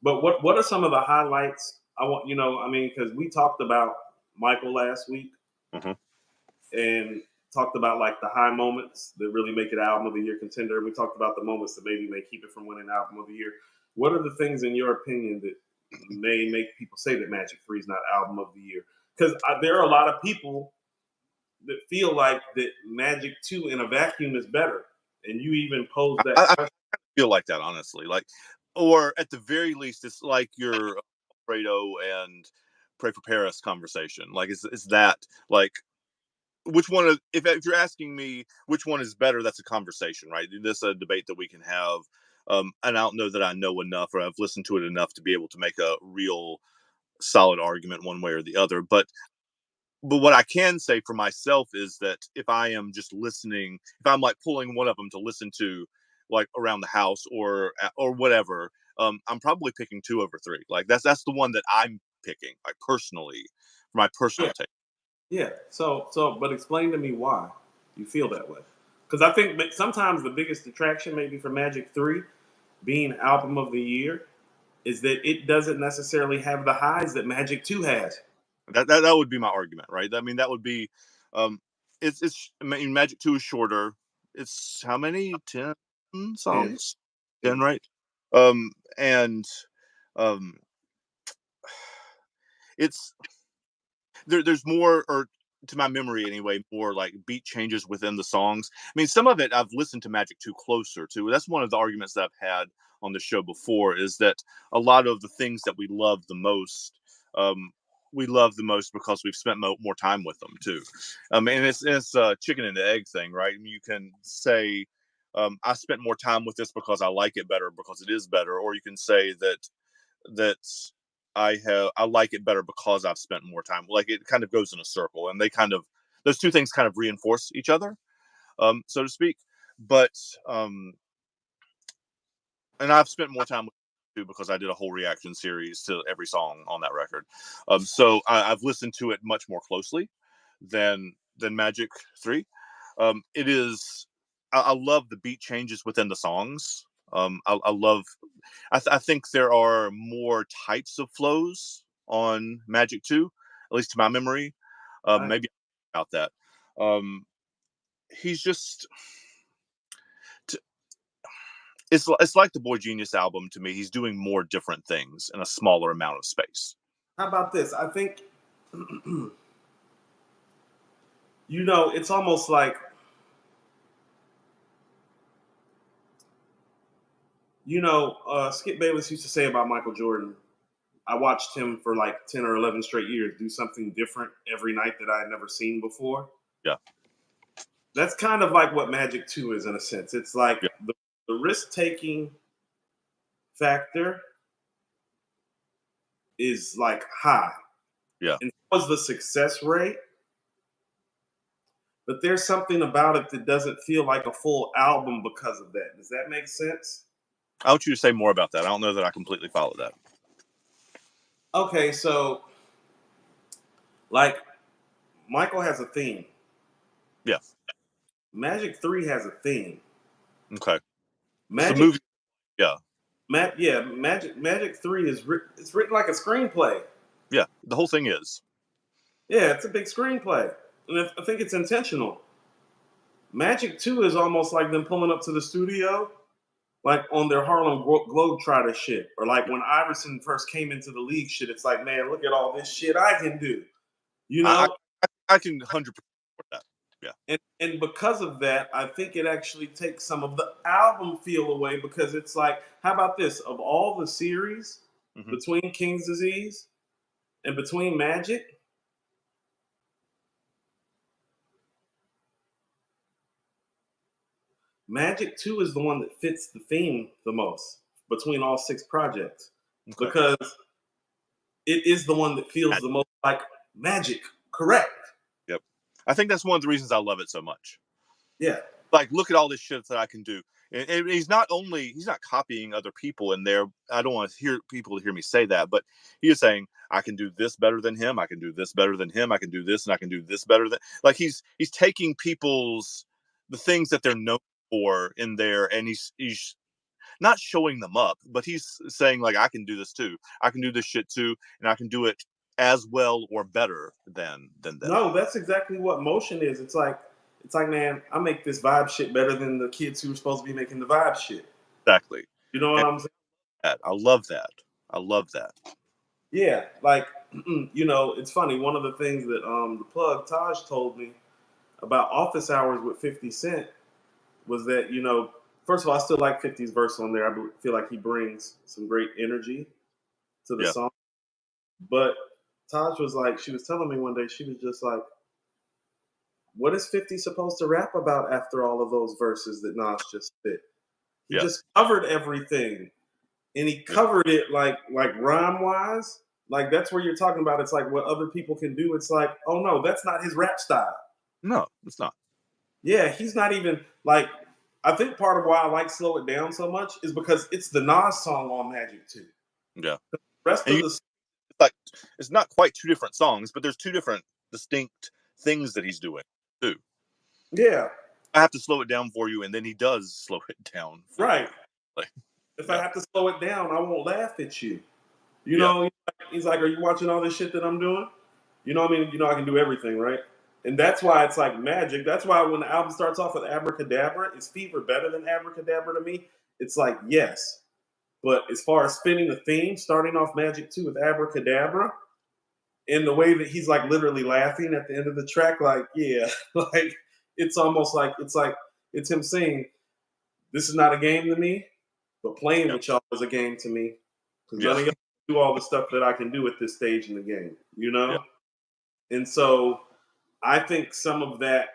But what are some of the highlights? I want I mean, because we talked about Michael last week Mhm. and talked about like the high moments that really make it album of the year contender. We talked about the moments that maybe may keep it from winning album of the year. What are the things in your opinion that may make people say that Magic Three is not album of the year? Because there are a lot of people that feel like that Magic Two in a vacuum is better, and you even posed that I question. feel like that, honestly. Like, or at the very least, it's like your Fredo and Pray for Paris conversation. Like, is that like which one of if you're asking me which one is better, that's a conversation, right? This is a debate that we can have. And I don't know that I know enough or I've listened to it enough to be able to make a real solid argument one way or the other. But what I can say for myself is that if I am just listening, if I'm like pulling one of them to listen to, like around the house or whatever, I'm probably picking two over three. Like that's the one that I'm picking, like personally, for my Yeah, personal take. yeah. But explain to me why you feel that way. Because I think sometimes the biggest attraction, maybe for Magic Three being album of the year, is that it doesn't necessarily have the highs that Magic Two has. That would be my argument, right? I mean, that would be, um, it's. I mean, Magic Two is shorter. It's how many 10 And songs? 10, right? And um, it's there's more, or to my memory anyway, more like beat changes within the songs. I mean, some of it I've listened to Magic 2 closer to. That's one of the arguments that I've had on the show before, is that a lot of the things that um, we love the most because we've spent more time with them too. And it's a chicken and the egg thing, right? And you can say, I spent more time with this because I like it better because it is better, or you can say that I like it better because I've spent more time. Like, it kind of goes in a circle, and those two things kind of reinforce each other, so to speak. But and I've spent more time with it too because I did a whole reaction series to every song on that record. So I've listened to it much more closely than Magic Three. It is. I love the beat changes within the songs. I love. I think there are more types of flows on Magic 2, at least to my memory. I, Maybe about that. Um, he's just. t- it's like the Boy Genius album to me. He's doing more different things in a smaller amount of space. how about this? I think it's almost like Skip Bayless used to say about Michael Jordan. I watched him for like 10 or 11 straight years do something different every night that I had never seen before. Yeah, That's kind of like what Magic 2 is in a sense. It's like yeah, the risk taking factor is like high. yeah. And so was the success rate, but there's something about it that doesn't feel like a full album because of that. Does that make sense? I want you to say more about that. I don't know that I completely follow that. Okay, so like Michael has a theme. Yeah. Magic 3 has a theme. Okay. It's the Magic movie. Yeah. Yeah, Magic 3 it's written like a screenplay. Yeah. The whole thing is. Yeah, it's a big screenplay. And I think it's intentional. Magic 2 is almost like them pulling up to the studio, like on their Harlem Globetrotter shit. Or like when Iverson first came into the league shit, it's like, man, look at all this shit I can do. You I know? I can 100% support that. Yeah. And because of that, I think it actually takes some of the album feel away because it's like, how about this? Of all the series Hmm. between King's Disease and between Magic, Magic 2 is the one that fits the theme the most between all six projects Okay. because it is the one that feels the most like magic. Correct. Yep. I think that's one of the reasons I love it so much. Yeah. Like, look at all this shit that I can do. And he's not copying other people in there. I don't want to hear people to hear me say that, but he is saying, I can do this better than him. I can do this better than him. I can do this, and I can do this better than, like, he's taking people's, the things that they're known for in there, and he's not showing them up, but he's saying like, I can do this too. I can do this shit too, and I can do it as well or better than them. No, that's exactly what motion is. It's like, man, I make this vibe shit better than the kids who are supposed to be making the vibe shit. Exactly. You know what And I'm saying? I love that. I love that. Yeah, like it's funny. One of the things that the plug Taj told me about office hours with 50 Cent was that, first of all, I still like 50's verse on there. Feel like he brings some great energy to the Yeah. song. But Taj was like, she was telling me one day, she was just like, what is 50 supposed to rap about after all of those verses that Nas just spit? He Yeah. just covered everything. And he Yeah. covered it like rhyme wise. Like that's where you're talking about. It's like what other people can do. It's like, oh no, that's not his rap style. No, it's not. Yeah, he's not even like. I think part of why I like Slow It Down so much is because it's the Nas song on Magic too. Yeah. The rest And of you the like, it's not quite two different songs, but there's two different distinct things that he's doing too. yeah, I have to slow it down for you, and then he does slow it down for you. right. Like, If I yeah, have to slow it down, I won't laugh at you. You yeah, know, he's like, are you watching all this shit that I'm doing? You know what I mean? You know I can do everything, right? And that's why it's like magic. That's why when the album starts off with Abracadabra, is Fever better than Abracadabra to me? It's like, yes. But as far as spinning the theme, starting off Magic 2 with Abracadabra, in the way that he's like literally laughing at the end of the track, like, yeah, like it's almost like it's him saying, this is not a game to me, but playing yeah, with y'all is a game to me. Because none yeah, of y'all do all the stuff that I can do at this stage in the game, you yeah, know? And so I think some of that,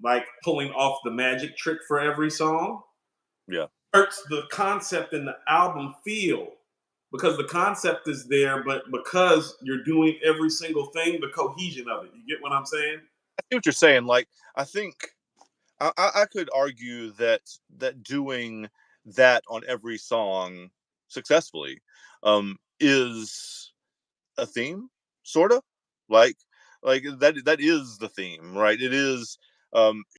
like pulling off the magic trick for every song, yeah. hurts the concept and the album feel because the concept is there, but because you're doing every single thing, the cohesion of it. You get what I'm saying? I see what you're saying. Like, I think I could argue that doing that on every song successfully is a theme, sort of like that is the theme, right? It is